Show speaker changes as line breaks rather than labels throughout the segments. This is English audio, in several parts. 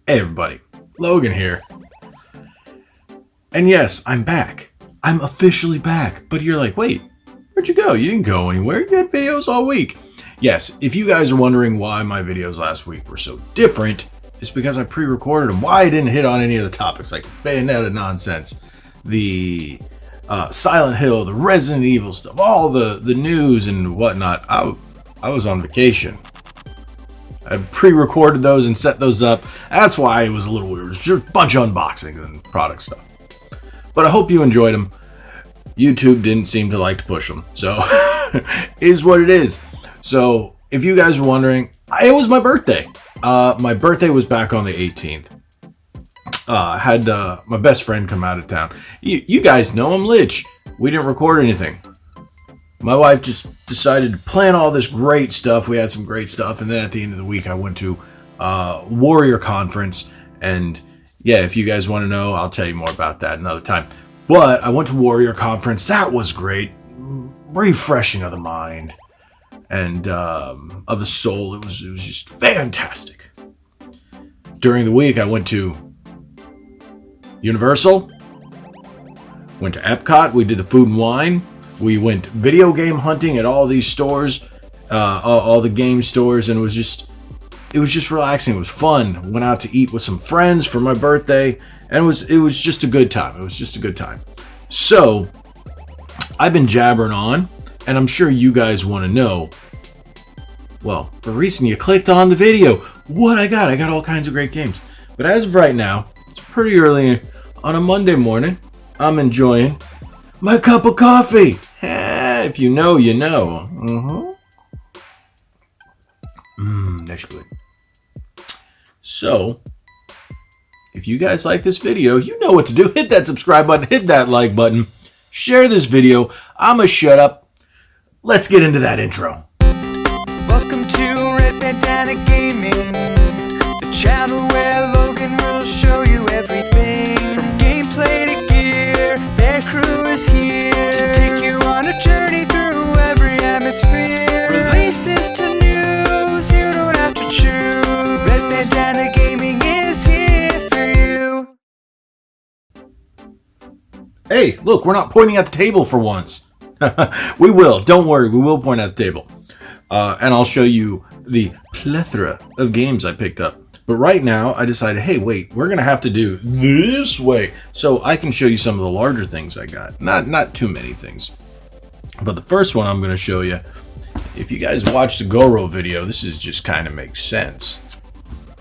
Hey everybody, Logan here. And yes, I'm back. I'm officially back. But you're like, wait, where'd you go? You didn't go anywhere. You had videos all week. Yes, if you guys are wondering why my videos last week were so different, it's because I pre-recorded them. Why I didn't hit on any of the topics like Bandana nonsense, the Silent Hill, the Resident Evil stuff, all the news and whatnot. I was on vacation. I pre-recorded those and set those up. That's why it was a little weird. It was just a bunch of unboxings and product stuff. But I hope you enjoyed them. YouTube didn't seem to like to push them. So, is what it is. So, if you guys are wondering, it was my birthday. My birthday was back on the 18th. I had my best friend come out of town. You guys know him, Lich. We didn't record anything. My wife just decided to plan all this great stuff. We had some great stuff. And then at the end of the week, I went to Warrior Conference. And yeah, if you guys want to know, I'll tell you more about that another time. But I went to Warrior Conference. That was great. Refreshing of the mind and of the soul. It was just fantastic. During the week, I went to Universal. Went to Epcot. We did the food and wine. We went video game hunting at all these stores, all the game stores, and it was just relaxing. It was fun. Went out to eat with some friends for my birthday, and it was just a good time. It was just a good time. So, I've been jabbering on, and I'm sure you guys want to know. Well, the reason you clicked on the video, what I got all kinds of great games. But as of right now, it's pretty early on a Monday morning. I'm enjoying my cup of coffee. If you know, you know. That's good. So, if you guys like this video, you know what to do. Hit that subscribe button, hit that like button, share this video. I'ma shut up. Let's get into that intro.
Welcome to Bandana Gaming, the channel where Logan will show you everything from gameplay to gear. Their crew is here to take you on a journey through every atmosphere. Releases to news, you don't have to choose. Red Bandana Gaming is here for you.
Hey, look, we're not pointing at the table for once. We will. Don't worry, we will point at the table. And I'll show you the plethora of games I picked up. But right now, I decided, hey, wait, we're going to have to do this way. So I can show you some of the larger things I got. Not too many things. But the first one I'm going to show you, if you guys watched the Goro video, this is just kind of makes sense.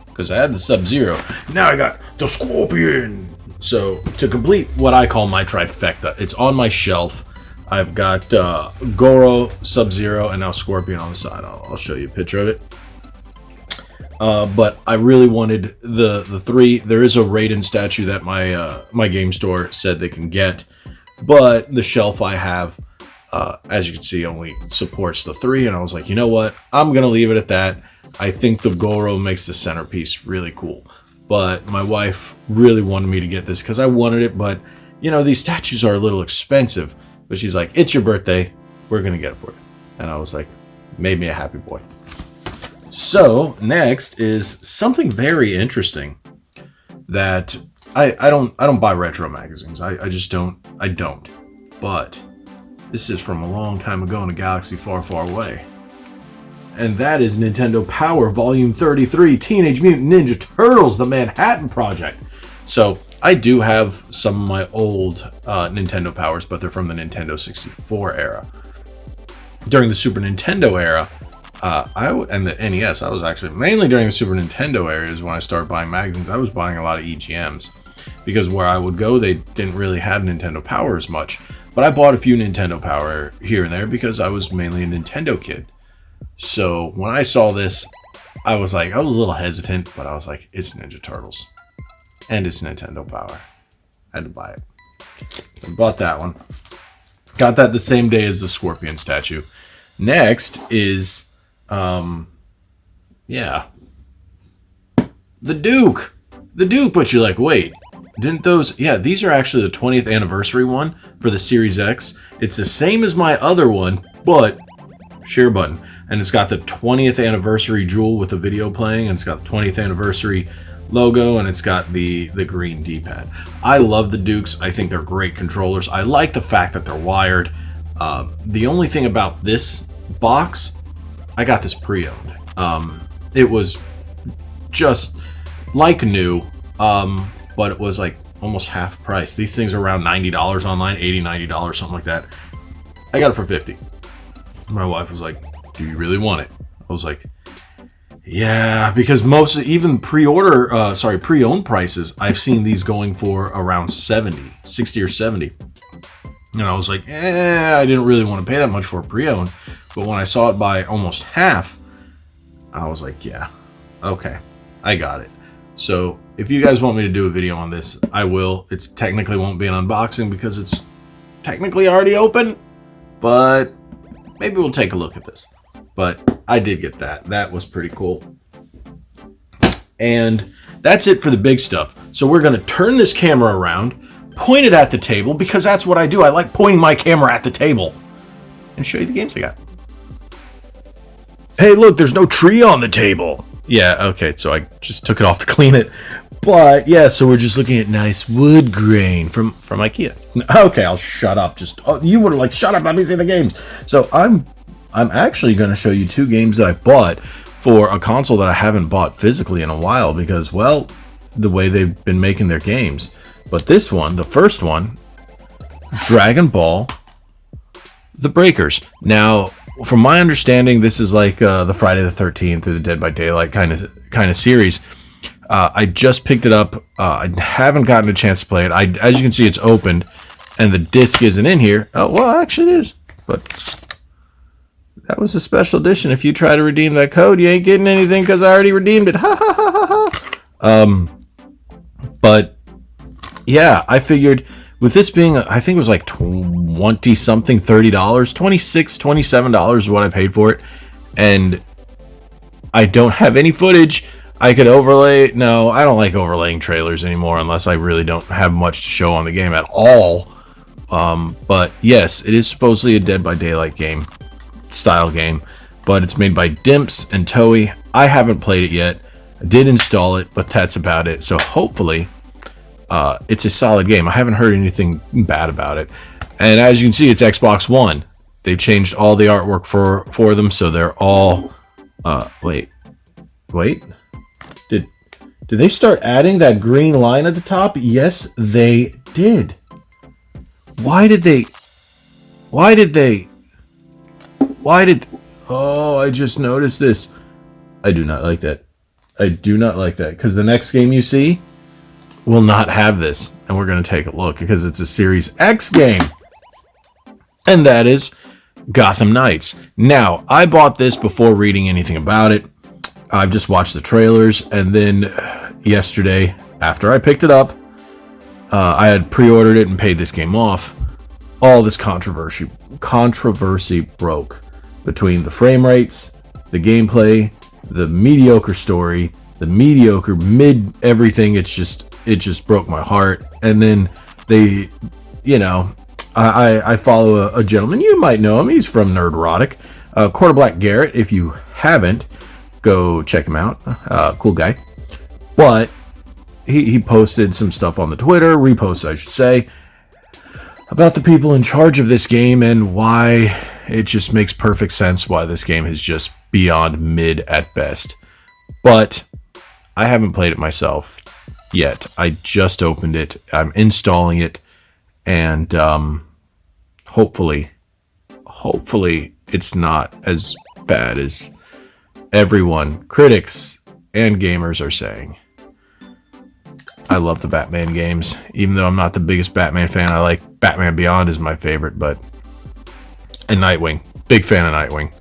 Because I had the Sub-Zero. Now I got the Scorpion. So to complete what I call my trifecta, it's on my shelf. I've got Goro, Sub-Zero, and now Scorpion on the side. I'll show you a picture of it. But I really wanted the three. There is a Raiden statue that my game store said they can get. But the shelf I have, as you can see, only supports the three. And I was like, you know what? I'm going to leave it at that. I think the Goro makes the centerpiece really cool. But my wife really wanted me to get this because I wanted it. But, you know, these statues are a little expensive. But she's like, it's your birthday. We're going to get it for you. And I was like, made me a happy boy. So next is something very interesting that I don't buy retro magazines. I just don't. I don't. But this is from a long time ago in a galaxy far, far away. And that is Nintendo Power Volume 33, Teenage Mutant Ninja Turtles, The Manhattan Project. So I do have some of my old Nintendo Powers, but they're from the Nintendo 64 era. During the Super Nintendo era, and the NES, I was actually, mainly during the Super Nintendo era is when I started buying magazines. I was buying a lot of EGMs, because where I would go, they didn't really have Nintendo Power as much. But I bought a few Nintendo Power here and there because I was mainly a Nintendo kid. So when I saw this, I was a little hesitant, but I was like, it's Ninja Turtles. And it's Nintendo Power. I had to buy it. I bought that one. Got that the same day as the Scorpion statue. Next is, the Duke. The Duke, but you're like, wait, didn't those... Yeah, these are actually the 20th anniversary one for the Series X. It's the same as my other one, but share button, and it's got the 20th anniversary jewel with the video playing, and it's got the 20th anniversary logo, and it's got the green D-pad. I love the Dukes. I think they're great controllers. I like the fact that they're wired. The only thing about this box, I got this pre-owned. It was just like new, but it was like almost half price. These things are around $90 online, $80, $90, something like that. I got it for $50. My wife was like, "Do you really want it?" I was like, "Yeah," because most even pre-owned prices, I've seen these going for around 60 or 70. And I was like, I didn't really want to pay that much for a pre-owned. But when I saw it by almost half, I was like, yeah, okay, I got it. So if you guys want me to do a video on this, I will. It's technically won't be an unboxing because it's technically already open, but maybe we'll take a look at this. But I did get that. That was pretty cool. And that's it for the big stuff. So we're going to turn this camera around, point it at the table, because that's what I do. I like pointing my camera at the table, and show you the games I got. Hey, look, there's no tree on the table. Yeah, okay, so I just took it off to clean it. But yeah, so we're just looking at nice wood grain from IKEA. Okay, I'll shut up. You would have like, shut up, let me see the games. So I'm actually going to show you two games that I bought for a console that I haven't bought physically in a while because, well, the way they've been making their games. But this one, the first one, Dragon Ball The Breakers. Now, from my understanding, this is like the Friday the 13th or the Dead by Daylight kind of series. I just picked it up. I haven't gotten a chance to play it. As you can see, it's opened, and the disc isn't in here. Oh, well, actually it is. But that was a special edition. If you try to redeem that code, you ain't getting anything because I already redeemed it. Ha ha ha ha ha. But yeah, I figured with this being, I think it was like 20 something, $30, $26, $27 is what I paid for it. And I don't have any footage. I could overlay. No, I don't like overlaying trailers anymore unless I really don't have much to show on the game at all. But yes, it is supposedly a Dead by Daylight style game, but it's made by Dimps and Toei. I haven't played it yet. I did install it, but that's about it. So hopefully it's a solid game. I haven't heard anything bad about it. And as you can see, it's Xbox One. They've changed all the artwork for them, so they're all wait. Did they start adding that green line at the top? Yes, they did. Why did oh, I just noticed this. I do not like that. I do not like that, because the next game you see will not have this, and we're going to take a look because it's a Series X game, and that is Gotham Knights. Now, I bought this before reading anything about it. I've just watched the trailers, and then yesterday, after I picked it up, I had pre-ordered it and paid this game off. All this controversy broke between the frame rates, the gameplay, the mediocre story, the mediocre mid everything. It just broke my heart. And then they, I follow a gentleman, you might know him, he's from Nerdrotic, Quarterblack Garrett. If you haven't, go check him out. Cool guy. But he posted some stuff on the Twitter, reposted I should say, about the people in charge of this game and why it just makes perfect sense why this game is just beyond mid at best. But I haven't played it myself yet. I just opened it. I'm installing it, and hopefully it's not as bad as everyone, critics and gamers, are saying. I love the Batman games. Even though I'm not the biggest Batman fan, I like Batman Beyond is my favorite, and Nightwing. Big fan of Nightwing.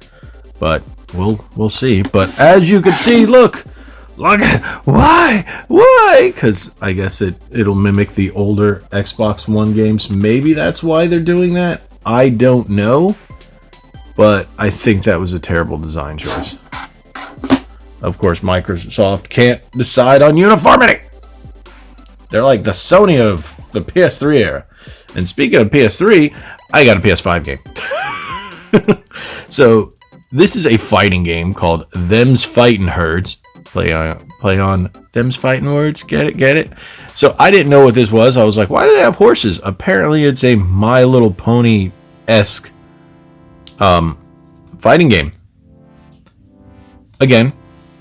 But we'll see. But as you can see, look why? Because I guess it'll mimic the older Xbox One games. Maybe that's why they're doing that. I don't know. But I think that was a terrible design choice. Of course, Microsoft can't decide on uniformity. They're like the Sony of the PS3 era. And speaking of PS3, I got a PS5 game. So this is a fighting game called Them's Fightin' Herds. Play on Them's Fightin' Words. Get it? So I didn't know what this was. I was like, why do they have horses? Apparently it's a My Little Pony-esque fighting game. Again,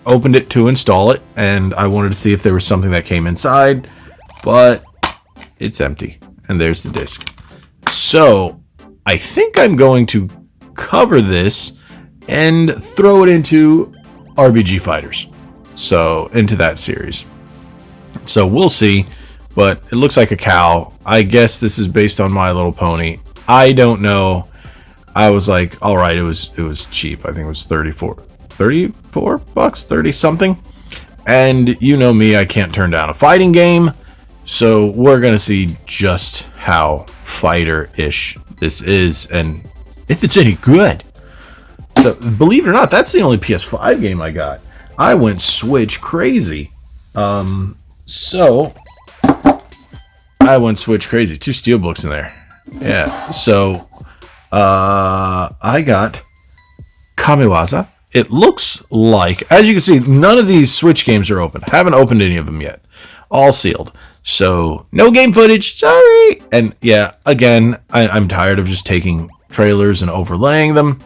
opened it to install it, and I wanted to see if there was something that came inside, but it's empty. And there's the disc. So I think I'm going to cover this and throw it into RBG Fighters. So into that series. So we'll see, but it looks like a cow. I guess this is based on My Little Pony. I don't know. I was like, all right, it was cheap. I think it was $34 bucks, 30 something. And you know me, I can't turn down a fighting game. So we're going to see just how fighter-ish this is and if it's any good. So believe it or not, that's the only PS5 game I got. I went Switch crazy. So I went Switch crazy. 2 steelbooks in there. Yeah. So I got Kamiwaza. It looks like, as you can see, none of these Switch games are open. Haven't opened any of them yet. All sealed. So no game footage. Sorry. And yeah, again, I'm tired of just taking trailers and overlaying them.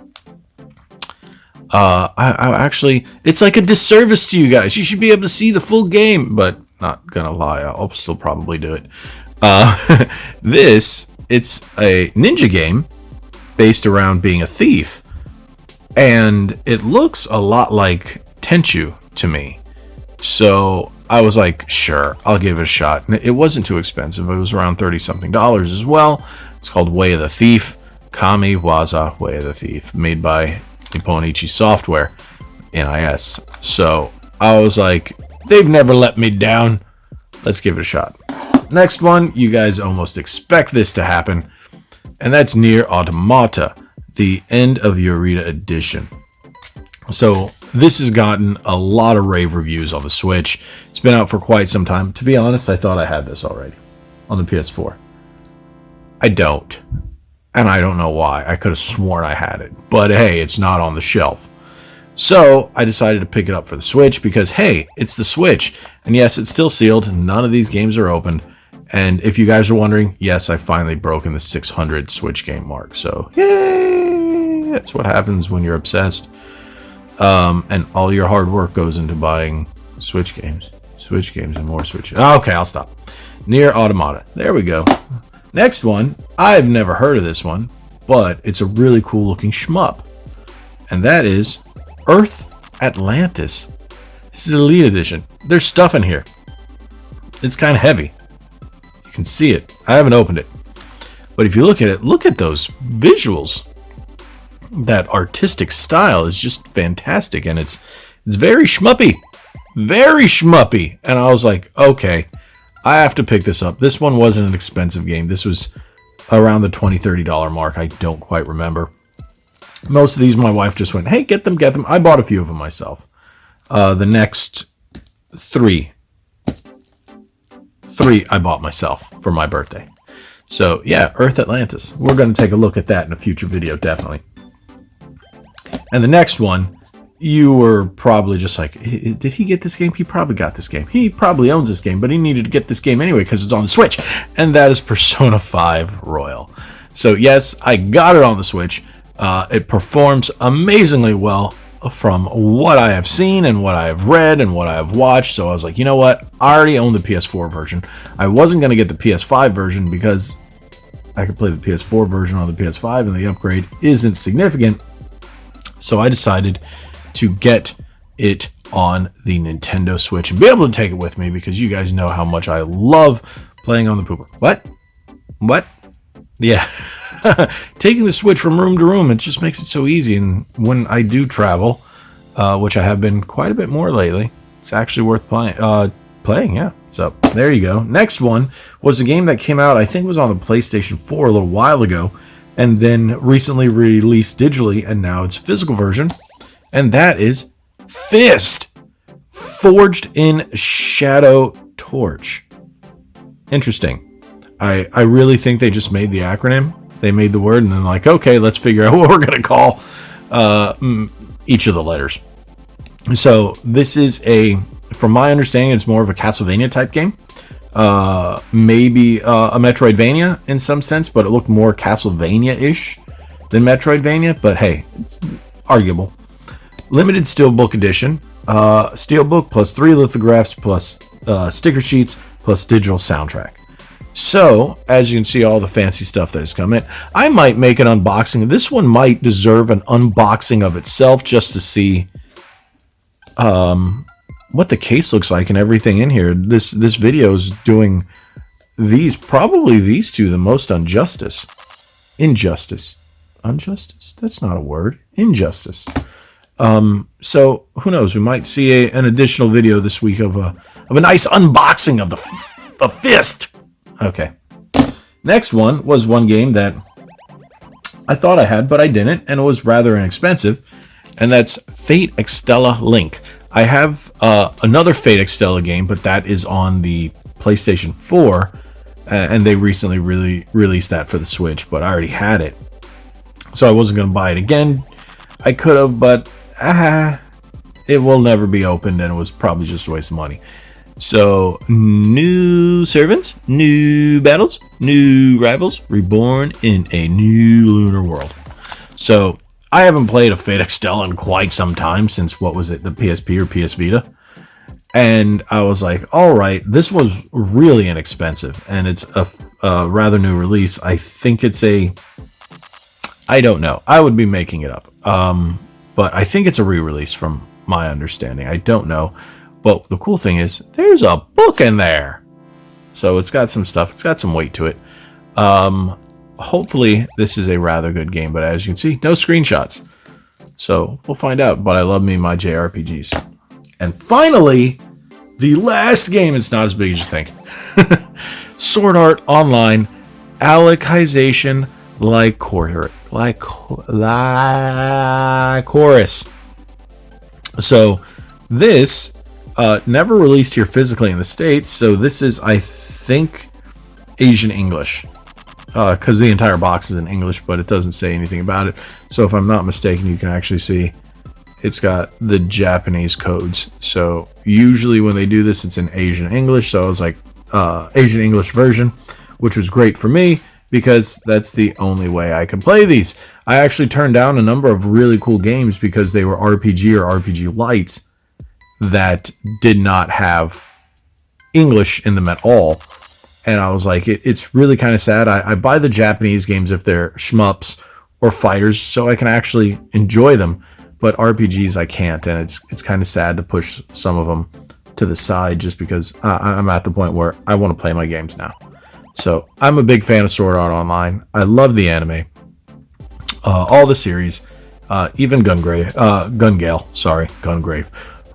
I actually, it's like a disservice to you guys. You should be able to see the full game, but not gonna lie, I'll still probably do it. It's a ninja game based around being a thief, and it looks a lot like Tenchu to me. So I was like, sure, I'll give it a shot. And it wasn't too expensive. It was around $30-something as well. It's called Way of the Thief. Kamiwaza Way of the Thief, made by Nipponichi Software, NIS. So I was like, they've never let me down. Let's give it a shot. Next one, you guys almost expect this to happen, and that's Nier Automata, the End of Eureka edition. So this has gotten a lot of rave reviews on the Switch. It's been out for quite some time. To be honest, I thought I had this already on the PS4. I don't. And I don't know why. I could have sworn I had it. But hey, it's not on the shelf. So I decided to pick it up for the Switch because, hey, it's the Switch. And yes, it's still sealed. None of these games are opened. And if you guys are wondering, yes, I finally broken the 600 Switch game mark. So, yay! That's what happens when you're obsessed. And all your hard work goes into buying Switch games. Switch games and more Switch. Okay, I'll stop. Nier Automata. There we go. Next one, I've never heard of this one, but it's a really cool looking shmup. And that is Earth Atlantis. This is Elite Edition. There's stuff in here. It's kind of heavy. You can see it. I haven't opened it. But if you look at it, look at those visuals. That artistic style is just fantastic. And it's very shmuppy. Very shmuppy. And I was like, okay, I have to pick this up. This one wasn't an expensive game. This was around the $20-$30 mark. I don't quite remember. Most of these, my wife just went, hey, get them. I bought a few of them myself. The next three I bought myself for my birthday. So, yeah, Earth Atlantis. We're going to take a look at that in a future video, definitely. And the next one, you were probably just like, did he get this game? He probably got this game. He probably owns this game, but he needed to get this game anyway because it's on the Switch. And that is Persona 5 Royal. So yes, I got it on the Switch. It performs amazingly well from what I have seen and what I have read and what I have watched. So I was like, you know what? I already own the PS4 version. I wasn't going to get the PS5 version because I could play the PS4 version on the PS5 and the upgrade isn't significant. So I decided to get it on the Nintendo Switch and be able to take it with me because you guys know how much I love playing on the pooper. What? Yeah. Taking the Switch from room to room, it just makes it so easy. And when I do travel, which I have been quite a bit more lately, it's actually worth playing, yeah. So there you go. Next one was a game that came out, I think it was on the PlayStation 4 a little while ago, and then recently released digitally, and now it's a physical version. And that is Fist, Forged in Shadow Torch. Interesting. I really think they just made the acronym. They made the word and then like, okay, let's figure out what we're going to call each of the letters. So this is from my understanding, it's more of a Castlevania type game. Maybe a Metroidvania in some sense, but it looked more Castlevania-ish than Metroidvania. But hey, it's arguable. Limited Steelbook Edition. Steelbook plus 3 lithographs plus sticker sheets plus digital soundtrack. So, as you can see, all the fancy stuff that has come in. I might make an unboxing. This one might deserve an unboxing of itself just to see what the case looks like and everything in here. This video is doing probably these two the most injustice. Unjustice? That's not a word. Injustice. So who knows? We might see an additional video this week of a nice unboxing of the fist. Okay. Next one was one game that I thought I had, but I didn't, and it was rather inexpensive, and that's Fate Extella Link. I have another Fate Extella game, but that is on the PlayStation 4, and they recently released that for the Switch, but I already had it, so I wasn't going to buy it again. I could have, but it will never be opened, and it was probably just a waste of money. So, new servants, new battles, new rivals, reborn in a new lunar world. So, I haven't played a Fate Extella in quite some time, since, what was it, the PSP or PS Vita? And I was like, alright, this was really inexpensive, and it's a rather new release. I think it's I don't know. I would be making it up. But I think it's a re-release from my understanding. I don't know. But the cool thing is, there's a book in there. So it's got some stuff. It's got some weight to it. Hopefully, this is a rather good game. But as you can see, no screenshots. So we'll find out. But I love me my JRPGs. And finally, the last game. It's not as big as you think. Sword Art Online Alicization Chorus. So this never released here physically in the States, so this is, I think, Asian English, because the entire box is in English, but it doesn't say anything about it. So if I'm not mistaken, you can actually see it's got the Japanese codes. So usually when they do this, it's in Asian English. So I was like, Asian English version, which was great for me because that's the only way I can play these. I actually turned down a number of really cool games because they were RPG or RPG Lights that did not have English in them at all. And I was like, it's really kind of sad. I buy the Japanese games if they're shmups or fighters so I can actually enjoy them. But RPGs I can't, and it's kind of sad to push some of them to the side just because I'm at the point where I want to play my games now. So I'm a big fan of Sword Art Online. I love the anime, all the series, even Gungrave.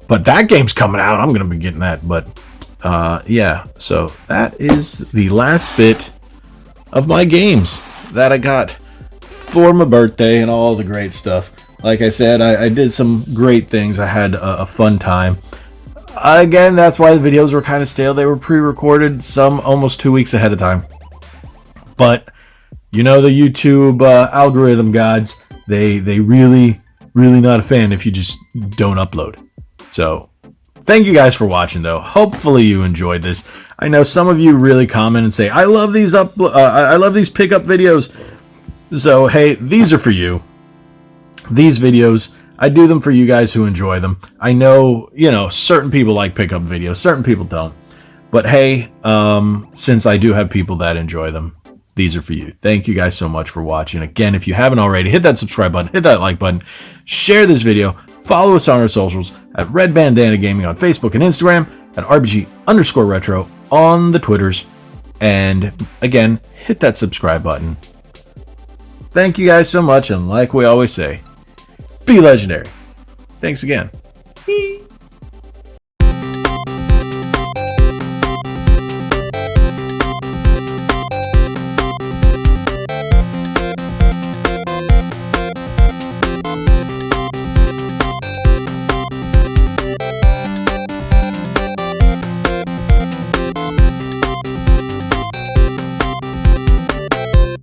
But that game's coming out. I'm going to be getting that. But yeah, so that is the last bit of my games that I got for my birthday and all the great stuff. Like I said, I did some great things. I had a fun time. Again, that's why the videos were kind of stale. They were pre-recorded, some almost 2 weeks ahead of time. But, you know, the YouTube algorithm gods, they really not a fan if you just don't upload. So, thank you guys for watching, though. Hopefully you enjoyed this. I know some of you really comment and say, I love these I love these pickup videos. So, hey, these are for you. These videos, I do them for you guys who enjoy them. I know, you know, certain people like pickup videos, certain people don't. But hey, since I do have people that enjoy them, these are for you. Thank you guys so much for watching. Again, if you haven't already, hit that subscribe button, hit that like button, share this video, follow us on our socials at Red Bandana Gaming on Facebook and Instagram, at RBG_retro on the Twitters, and again, hit that subscribe button. Thank you guys so much, and like we always say, be legendary. Thanks again.